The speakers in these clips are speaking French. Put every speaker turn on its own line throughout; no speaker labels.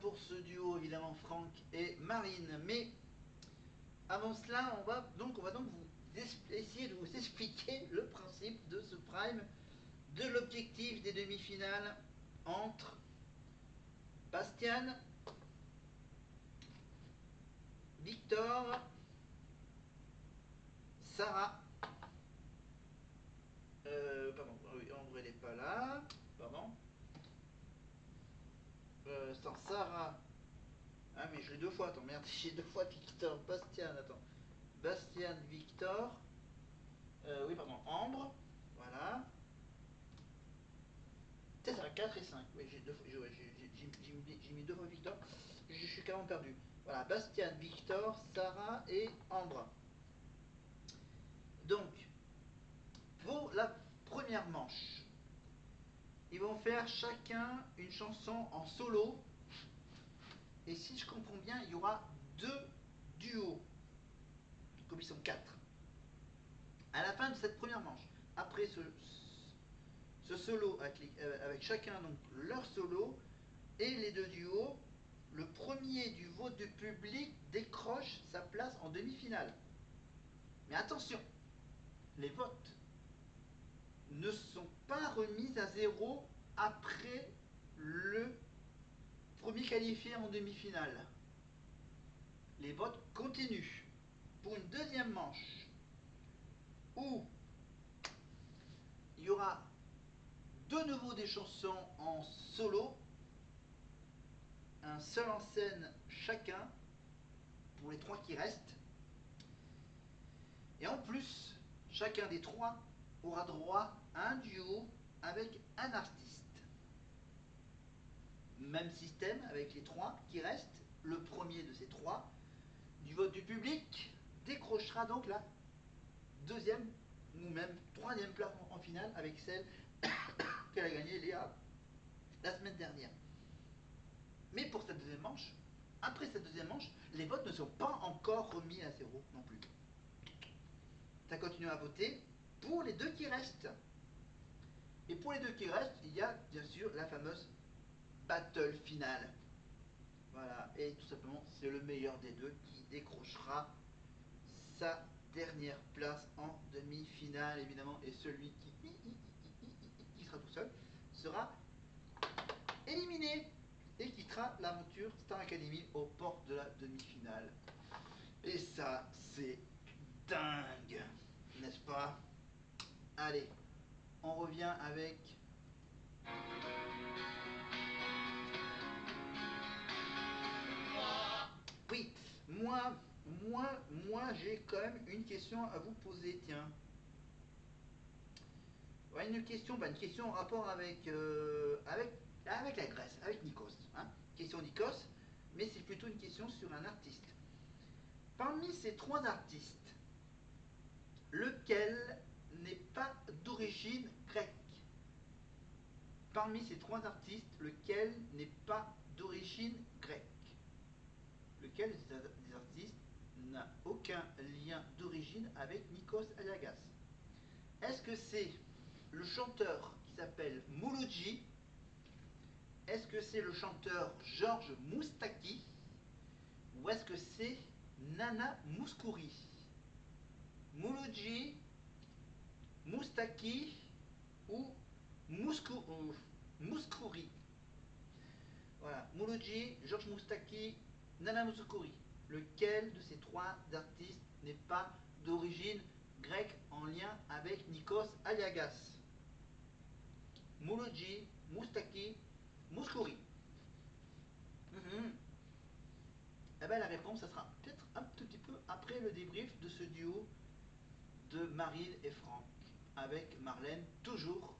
pour ce duo, évidemment, Franck et Marine. Mais avant cela, on va donc essayer de vous expliquer le principe de ce prime, de l'objectif des demi-finales entre Bastian, Victor, Sarah. Pardon, oui, André n'est pas là. Pardon. Sans Sarah. Ah, mais je l'ai deux fois. Attends, merde, j'ai deux fois Victor. Bastian, attends. Bastian, Victor. Oui, pardon, Ambre. Voilà. C'est ça, 4 et 5. Oui, j'ai mis deux fois Victor. Je suis carrément perdu. Voilà, Bastian, Victor, Sarah et Ambre. Donc, pour la première manche, ils vont faire chacun une chanson en solo. Et si je comprends bien, il y aura deux duos. Comme ils sont 4. À la fin de cette première manche, après ce solo avec chacun donc leur solo et les deux duos, le premier du vote du public décroche sa place en demi-finale. Mais attention, les votes ne sont pas remis à zéro après le premier qualifié en demi-finale. Les votes continuent pour une deuxième manche où il y aura de nouveau des chansons en solo, un seul en scène chacun pour les trois qui restent. Et en plus, chacun des trois aura droit à un duo avec un artiste. Même système avec les trois qui restent. Le premier de ces trois, du vote du public, décrochera donc la deuxième ou même troisième place en finale avec celle qu'elle a gagnée Léa la semaine dernière. Mais pour cette deuxième manche, après cette deuxième manche, les votes ne sont pas encore remis à zéro non plus. Ça continue à voter pour les deux qui restent. Et pour les deux qui restent, il y a bien sûr la fameuse battle finale. Voilà, et tout simplement, c'est le meilleur des deux qui décrochera sa dernière place en demi-finale, évidemment. Et celui qui sera tout seul sera éliminé et quittera l'aventure Star Academy aux portes de la demi-finale. Et ça, c'est dingue, n'est-ce pas? Allez, on revient avec... Oui, moi, j'ai quand même une question à vous poser, tiens. Ouais, une question en rapport avec la Grèce, avec Nikos. Hein. Question Nikos, mais c'est plutôt une question sur un artiste. Parmi ces trois artistes, lequel n'est pas d'origine grecque? Parmi ces trois artistes, lequel n'est pas d'origine grecque? Lequel des artistes n'a aucun lien d'origine avec Nikos Aliagas? Est-ce que c'est le chanteur qui s'appelle Mouloudji? Est-ce que c'est le chanteur Georges Moustaki? Ou est-ce que c'est Nana Mouskouri? Mouloudji, Moustaki ou Mouskouri? Voilà, Mouloudji, Georges Moustaki, Nana Mouskouri. Lequel de ces trois artistes n'est pas d'origine grecque en lien avec Nikos Aliagas? Mouloudji, Moustaki, Mouskouri. Eh bien, la réponse, ça sera peut-être un tout petit peu après le débrief de ce duo de Marine et Franck, avec Marlène toujours.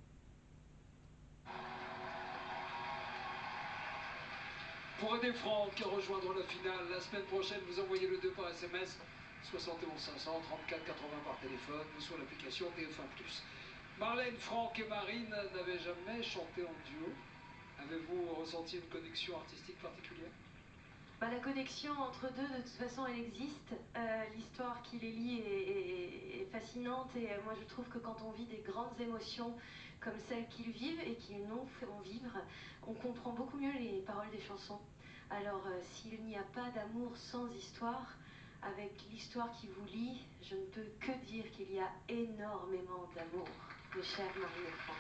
Pour aider Franck à rejoindre la finale, la semaine prochaine, vous envoyez le 2 par SMS, 71 500, 34 80 par téléphone ou sur l'application TF1+. Marlène, Franck et Marine n'avaient jamais chanté en duo. Avez-vous ressenti une connexion artistique particulière?
La connexion entre deux, de toute façon, elle existe. L'histoire qui les lie est fascinante et moi je trouve que quand on vit des grandes émotions comme celles qu'ils vivent et qu'ils nous font vivre, on comprend beaucoup mieux les paroles des chansons. Alors, s'il n'y a pas d'amour sans histoire, avec l'histoire qui vous lie, je ne peux que dire qu'il y a énormément d'amour, mes chers Marine et Franck.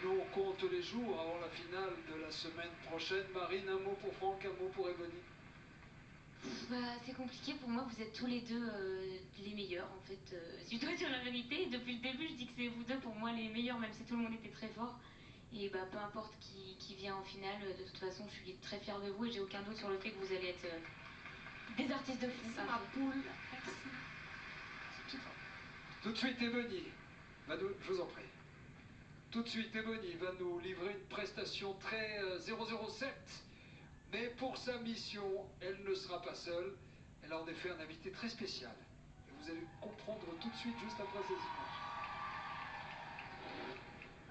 Nous, on compte les jours avant la finale de la semaine prochaine. Marine, un mot pour Franck, un mot pour Ebony.
Bah, c'est compliqué pour moi, vous êtes tous les deux les meilleurs en fait. Si je dois dire la vérité, depuis le début je dis que c'est vous deux pour moi les meilleurs, même si tout le monde était très fort. Et bah peu importe qui vient en finale, de toute façon je suis très fière de vous et j'ai aucun doute sur le fait que vous allez être des artistes de fou.
C'est ma poule, merci.
Tout de suite, Ebony va nous, je vous en prie. Tout de suite, Ebony va nous livrer une prestation très 007. Mais pour sa mission, elle ne sera pas seule. Elle a en effet un invité très spécial. Et vous allez comprendre tout de suite, juste après ces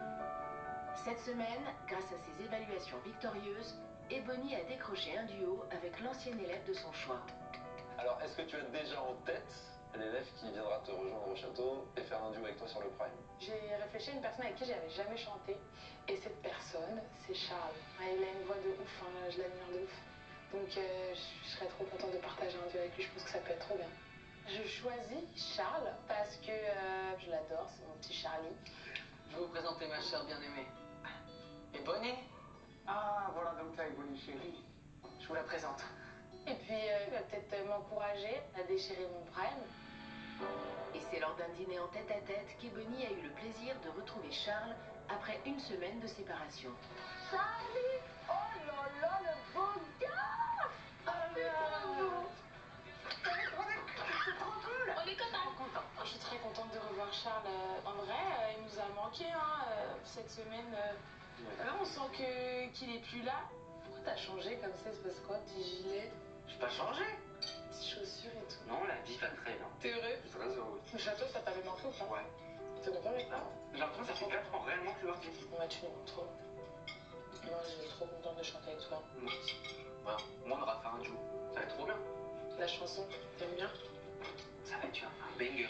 images.
Cette semaine, grâce à ses évaluations victorieuses, Ebony a décroché un duo avec l'ancien élève de son choix.
Alors, est-ce que tu as déjà en tête l'élève qui viendra te rejoindre au château et faire un duo avec toi sur le Prime?
J'ai réfléchi à une personne avec qui j'avais jamais chanté. Et cette personne, c'est Charles. Il a une voix de ouf, hein, je l'admire de ouf. Donc je serais trop contente de partager un duo avec lui, je pense que ça peut être trop bien. Je choisis Charles parce que je l'adore, c'est mon petit Charlie.
Je vais vous présenter ma chère bien-aimée. Ebony.
Ah, voilà donc là, Ebony chérie.
Je vous la présente.
Et puis il va peut-être m'encourager à déchirer mon Prime.
Et c'est lors d'un dîner en tête-à-tête qu'Ebony a eu le plaisir de retrouver Charles après une semaine de séparation.
Charlie! Oh là là, le beau gars! C'est trop beau! C'est trop cool!
On est contents.
Je suis très contente de revoir Charles. En vrai, il nous a manqué hein, cette semaine. Là, on sent qu'il est plus là. Pourquoi t'as changé comme ça? C'est parce quoi? Petit gilet,
Je vais pas changer.
petites chaussures et tout.
Non, la vie va très bien.
T'es heureux?
Je suis très heureux.
Le château, ça t'avait manqué ou pas?
Ouais.
T'es content d'être là?
J'ai l'impression que ça fait 4 ans réellement que je suis parti.
Ouais, tu nous trop. Moi, je suis trop contente de chanter avec toi.
Moi aussi. Bah, moi, on aura fait un duo. Ça va être trop bien.
La chanson, t'aimes bien?
Ça va être un banger.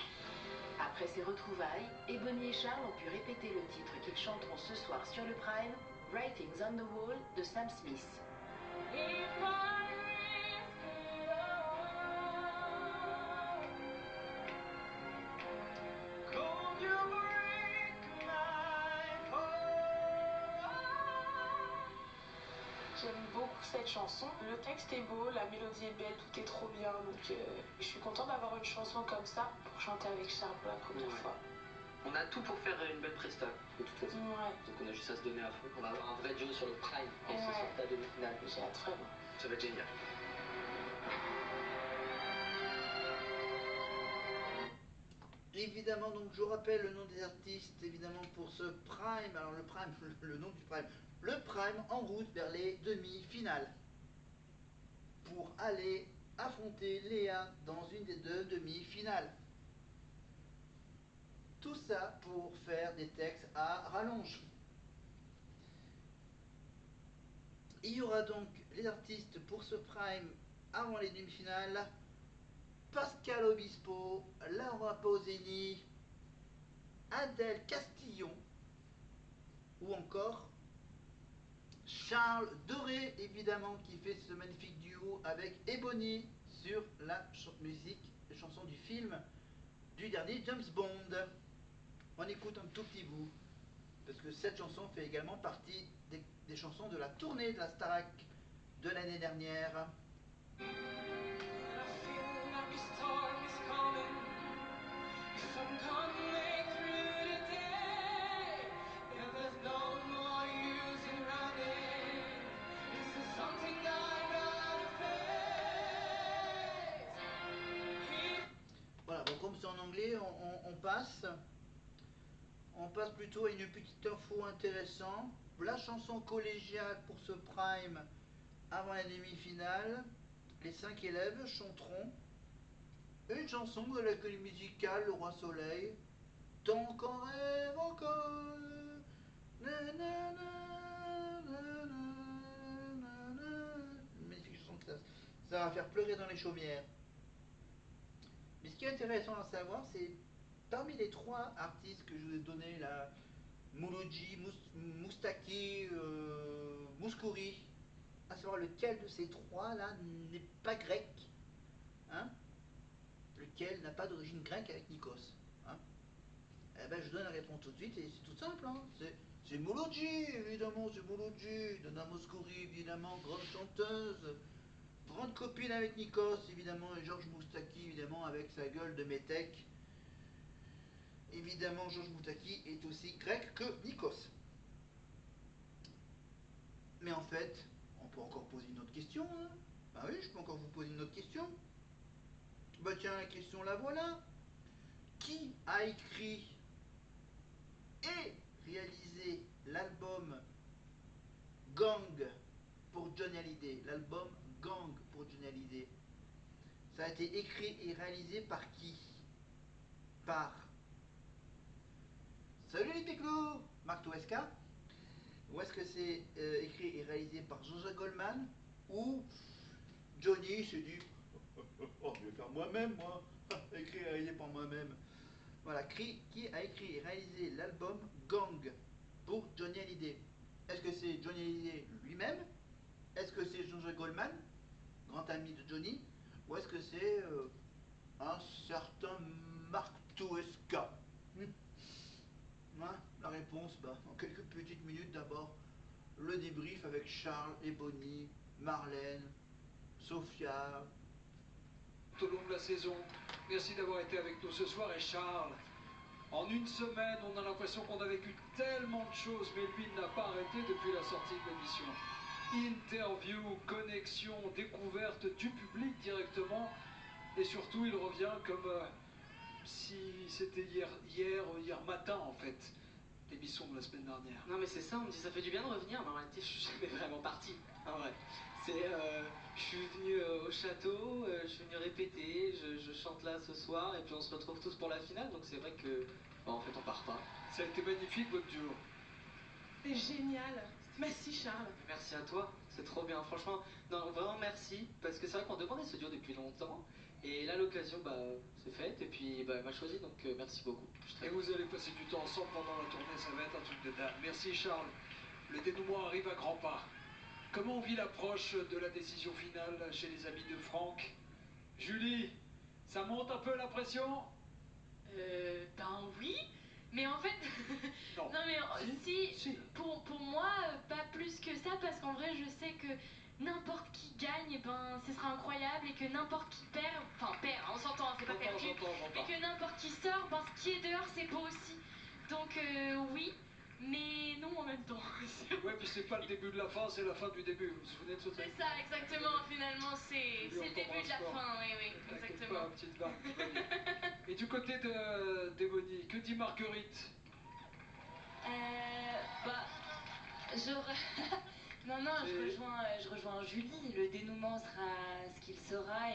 Après ces retrouvailles, Ebony et Charles ont pu répéter le titre qu'ils chanteront ce soir sur le Prime, Writings on the Wall de Sam Smith.
J'aime beaucoup cette chanson. Le texte est beau, la mélodie est belle, tout est trop bien. Donc je suis contente d'avoir une chanson comme ça pour chanter avec Charles pour la première fois.
On a tout pour faire une belle presta, de toute façon.
Ouais.
Donc on a juste à se donner à fond. On va avoir un vrai duo sur le Prime. Et
Ouais.
ce sera ta demi-finale.
J'ai hâte vraiment.
Ça va être génial.
Évidemment, donc je rappelle le nom des artistes, évidemment pour ce Prime. Alors le Prime, le nom du Prime. Le Prime en route vers les demi-finales. Pour aller affronter Léa dans une des deux demi-finales. Tout ça pour faire des textes à rallonge. Il y aura donc les artistes pour ce Prime avant les demi-finales. Pascal Obispo, Laura Pausini, Adèle Castillon ou encore Charles Doré, évidemment, qui fait ce magnifique duo avec Ebony sur la chanson du film du dernier James Bond. On écoute un tout petit bout, parce que cette chanson fait également partie des chansons de la tournée de la Starac de l'année dernière. Voilà, bon, comme c'est en anglais, on passe. On passe plutôt à une petite info intéressante. La chanson collégiale pour ce Prime avant la demi-finale. Les 5 élèves chanteront une chanson de la comédie musicale Le Roi Soleil. Tant qu'on rêve encore. Magnifique chanson que ça va faire pleurer dans les chaumières. Mais ce qui est intéressant à savoir, c'est parmi les 3 artistes que je vous ai donnés là, Mouloudji, Moustaki, Mouskouri, à savoir lequel de ces trois là n'est pas grec, hein, lequel n'a pas d'origine grecque avec Nikos, hein. Eh ben, je donne la réponse tout de suite et c'est tout simple, hein. C'est Mouloudji, évidemment, c'est Mouloudji, Dana Mouskouri, évidemment, grande chanteuse, grande copine avec Nikos, évidemment, et Georges Moustaki, évidemment, avec sa gueule de métèque. Évidemment, Georges Moustaki est aussi grec que Nikos. Mais en fait, on peut encore poser une autre question, hein. Bah oui, je peux encore vous poser une autre question. Bah tiens, la question la voilà. Qui a écrit et réalisé l'album Gang pour Johnny Hallyday? L'album Gang pour Johnny Hallyday. Ça a été écrit et réalisé par qui? Par Salut les piclous, Marc Toesca? Ou est-ce que c'est écrit et réalisé par Jean-Jacques Goldman? Ou Johnny s'est dit oh, je vais faire moi-même, moi, écrit et réalisé par moi-même. Voilà, qui a écrit et réalisé l'album Gang pour Johnny Hallyday? Est-ce que c'est Johnny Hallyday lui-même? Est-ce que c'est Jean-Jacques Goldman, grand ami de Johnny? Ou est-ce que c'est un certain Marc Toesca? La réponse, dans quelques petites minutes. D'abord, le débrief avec Charles et Bonnie, Marlène, Sophia.
Tout au long de la saison, merci d'avoir été avec nous ce soir. Et Charles, en une semaine, on a l'impression qu'on a vécu tellement de choses, mais lui n'a pas arrêté depuis la sortie de l'émission. Interview, connexion, découverte du public directement, et surtout il revient comme si c'était hier matin en fait, l'émission de la semaine dernière.
Non mais c'est ça, on me dit ça fait du bien de revenir, mais en réalité je suis jamais vraiment parti, en vrai. Je suis venu au château, je suis venu répéter, je chante là ce soir, et puis on se retrouve tous pour la finale, donc c'est vrai que, en fait on part pas.
Ça a été magnifique votre duo.
C'est génial. Merci Charles.
Merci à toi, c'est trop bien, franchement, non vraiment merci, parce que c'est vrai qu'on demandait ce duo depuis longtemps, et là l'occasion c'est faite, et puis elle m'a choisi, donc merci beaucoup.
Et vous allez passer du temps ensemble pendant la tournée, ça va être un truc de dingue. Merci Charles, le dénouement arrive à grands pas. Comment on vit l'approche de la décision finale chez les amis de Franck? Julie, ça monte un peu la pression?
Ben oui, mais en fait,
non.
non mais si. Pour moi, pas plus que ça, parce qu'en vrai, je sais que n'importe qui gagne, ben ce sera incroyable, et que n'importe qui perd, on s'entend, c'est pas perdu, mais que n'importe qui sort, ben ce qui est dehors, c'est beau aussi. Donc oui, mais non en même temps.
Ouais, puis c'est pas le début de la fin, c'est la fin du début, vous vous souvenez de ce truc?
C'est ça, exactement, finalement, c'est le début de la fin, oui, exactement.
Pas, petite barre, et du côté d'Ebony, que dit Marguerite?
Je rejoins Julie. Le dénouement sera ce qu'il sera,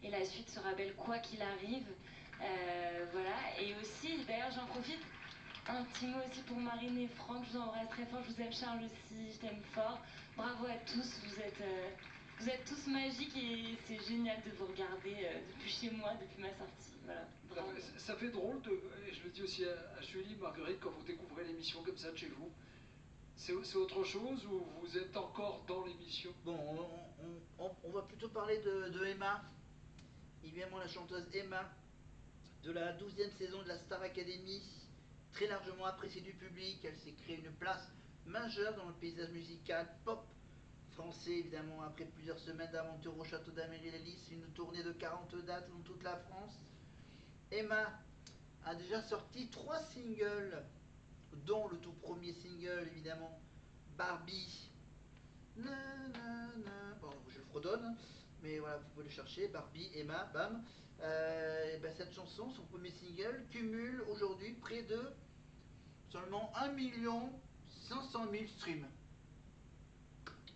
et la suite sera belle quoi qu'il arrive. Voilà. Et aussi, d'ailleurs, j'en profite, un petit mot aussi pour Marine et Franck. Je vous embrasse très fort. Je vous aime, Charles aussi. Je t'aime fort. Bravo à tous. Vous êtes tous magiques, et c'est génial de vous regarder depuis chez moi, depuis ma sortie. Voilà. Bravo.
Ça fait drôle et je le dis aussi à Julie, Marguerite, quand vous découvrez l'émission comme ça de chez vous. C'est autre chose, ou vous êtes encore dans l'émission?
Bon, on va plutôt parler de Emma, évidemment la chanteuse Emma, de la 12e saison de la Star Academy, très largement appréciée du public. Elle s'est créée une place majeure dans le paysage musical pop français, évidemment, après plusieurs semaines d'aventure au château d'Améry-les-Lys, une tournée de 40 dates dans toute la France. Emma a déjà sorti 3 singles, dont le tout premier single, évidemment, Barbie. Bon, je le fredonne, mais voilà, vous pouvez le chercher, Barbie, Emma, bam. Cette chanson, son premier single, cumule aujourd'hui près de seulement 1 500 000 streams.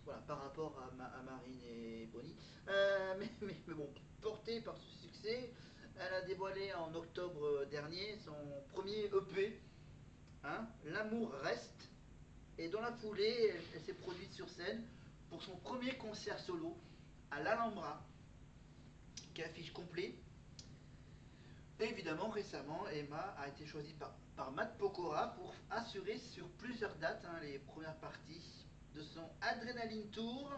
Voilà, par rapport à Marine et Bonnie. Mais bon, portée par ce succès, elle a dévoilé en octobre dernier son premier EP, hein, L'amour reste. Et dans la foulée, elle s'est produite sur scène pour son premier concert solo à l'Alhambra, qui affiche complet. Et évidemment, récemment, Emma a été choisie par Matt Pokora pour assurer sur plusieurs dates, hein, les premières parties de son Adrenaline Tour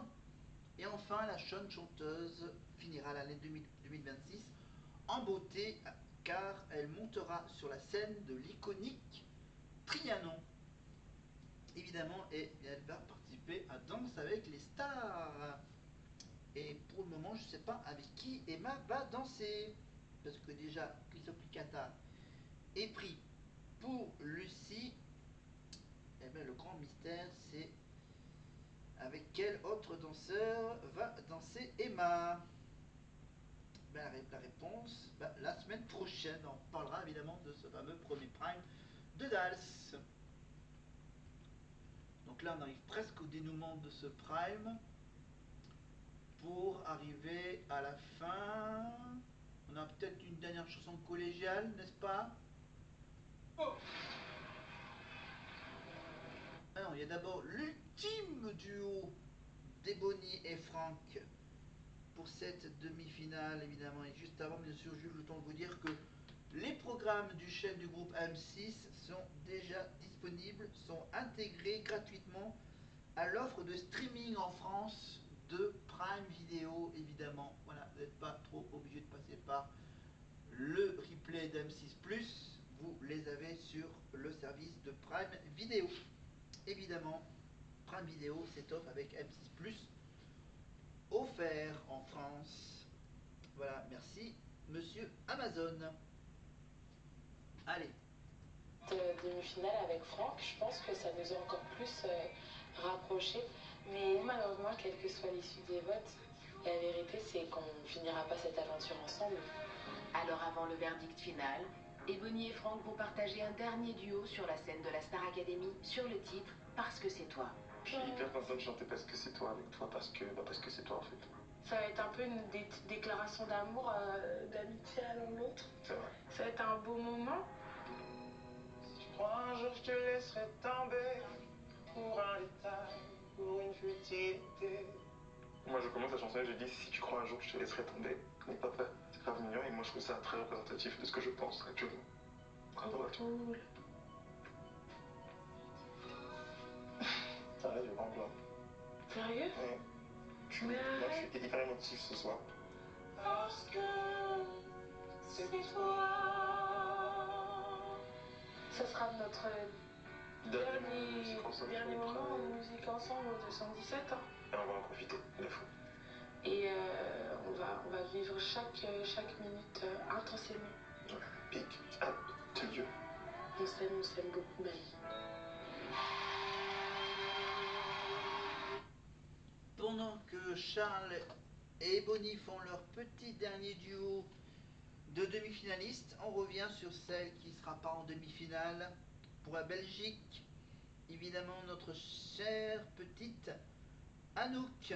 Et enfin, la jeune chanteuse finira l'année 2026 en beauté car elle montera sur la scène de l'iconique Trianon. Évidemment, et elle va participer à Danse avec les stars. Et pour le moment, je ne sais pas avec qui Emma va danser. Parce que déjà, Christophe Licata est pris pour Lucie. Et bien le grand mystère, c'est avec quel autre danseur va danser Emma. Ben, la réponse, ben, la semaine prochaine, on parlera évidemment de ce fameux premier prime de Dals. Donc là, on arrive presque au dénouement de ce prime. Pour arriver à la fin, on a peut-être une dernière chanson collégiale, n'est-ce pas? Oh. Alors, il y a d'abord l'ultime duo d'Ebony et Frank pour cette demi-finale, évidemment. Et juste avant, bien sûr, j'ai eu le temps de vous dire que les programmes du chaîne du groupe M6 sont déjà disponibles, sont intégrés gratuitement à l'offre de streaming en France de Prime Video, évidemment. Voilà, vous n'êtes pas trop obligé de passer par le replay d'M6+, vous les avez sur le service de Prime Video. Évidemment, Prime Video s'étoffe avec M6+, offert en France. Voilà, merci, monsieur Amazon. Allez.
Demi-finale avec Franck, je pense que ça nous a encore plus rapprochés. Mais malheureusement, quelle que soit l'issue des votes, la vérité c'est qu'on ne finira pas cette aventure ensemble.
Alors avant le verdict final, Ebony et Franck vont partager un dernier duo sur la scène de la Star Academy sur le titre Parce que c'est toi.
Je suis hyper content de chanter Parce que c'est toi avec toi, parce que c'est toi en fait.
Ça va être un peu une déclaration d'amour, d'amitié à l'un de l'autre.
C'est vrai.
Ça va être un beau moment.
Si je crois un jour je te laisserai tomber pour un détail, pour une futilité.
Moi je commence la chanson et je dis si tu crois un jour je te laisserai tomber, n'aie pas peur. C'est grave mignon et moi je trouve ça très représentatif de ce que je pense actuellement. Bravo à toi.
Cool.
Ça reste du grand blanc.
Sérieux?
Ouais.
Mais
Moi
arrête.
je suis hyper émotif ce soir.
Parce que c'est toi. Ça sera notre dernier moment en musique ensemble au 217. Hein.
Et on va en profiter, de fou.
Et on va vivre chaque minute intensément.
Ouais, pic, de Dieu.
On s'aime beaucoup, Marie.
Pendant que Charles et Ebony font leur petit dernier duo de demi-finalistes, on revient sur celle qui ne sera pas en demi-finale pour la Belgique. Évidemment, notre chère petite Anouk.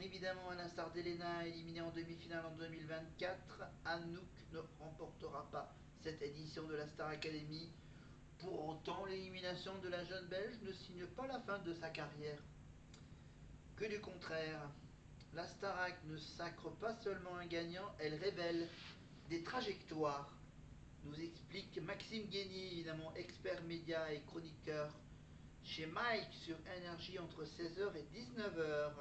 Évidemment, à l'instar d'Elena, éliminée en demi-finale en 2024, Anouk ne remportera pas cette édition de la Star Academy. Pour autant, l'élimination de la jeune Belge ne signe pas la fin de sa carrière. Que du contraire, la Starac ne sacre pas seulement un gagnant, elle révèle des trajectoires, nous explique Maxime Guény, évidemment expert média et chroniqueur chez Mike sur Énergie entre 16h et 19h.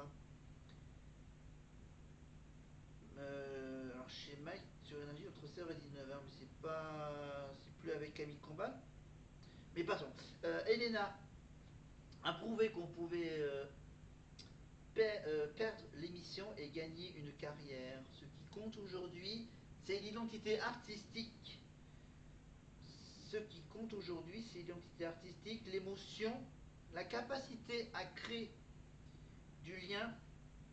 Alors chez Mike sur Énergie entre 16h et 19h, mais c'est plus avec Camille Combal. Mais passons. Elena a prouvé qu'on pouvait perdre l'émission et gagner une carrière. Ce qui compte aujourd'hui, c'est l'identité artistique. Ce qui compte aujourd'hui, c'est l'identité artistique, l'émotion, la capacité à créer du lien,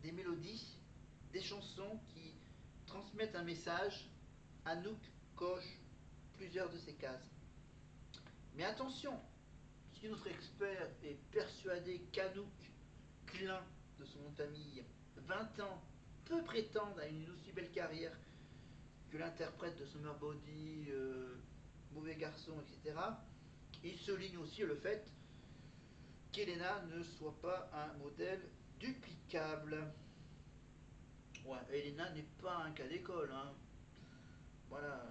des mélodies, des chansons qui transmettent un message. Anouk coche plusieurs de ces cases. Mais attention, puisque notre expert est persuadé qu'Anouk Klein, de son nom de famille, 20 ans, peut prétendre à une aussi belle carrière que l'interprète de Summer Body, Mauvais Garçon, etc. Il souligne aussi le fait qu'Elena ne soit pas un modèle duplicable. Ouais, Elena n'est pas un cas d'école. Hein. Voilà,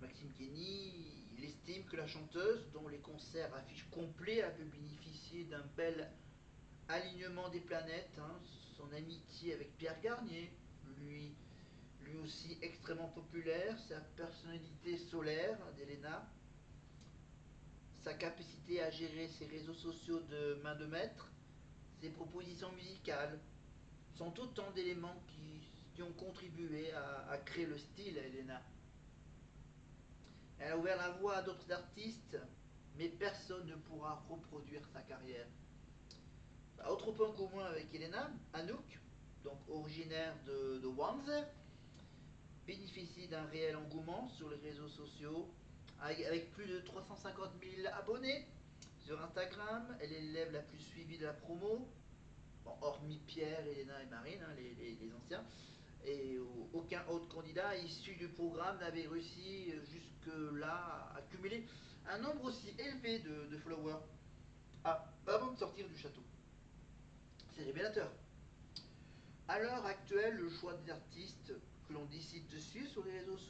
Maxime Guény, il estime que la chanteuse, dont les concerts affichent complets, a pu bénéficier d'un bel alignement des planètes, hein, son amitié avec Pierre Garnier, lui aussi extrêmement populaire, sa personnalité solaire d'Elena, sa capacité à gérer ses réseaux sociaux de main de maître, ses propositions musicales, sont autant d'éléments qui ont contribué à créer le style à Elena. Elle a ouvert la voie à d'autres artistes, mais personne ne pourra reproduire sa carrière. Autre point commun avec Elena, Anouk, donc originaire de Wannsee, bénéficie d'un réel engouement sur les réseaux sociaux, avec plus de 350 000 abonnés sur Instagram. Elle est l'élève la plus suivie de la promo, bon, hormis Pierre, Elena et Marine, hein, les anciens. Et aucun autre candidat issu du programme n'avait réussi jusque-là à cumuler un nombre aussi élevé de followers avant de sortir du château. C'est révélateur. À l'heure actuelle, le choix des artistes que l'on décide de suivre sur les réseaux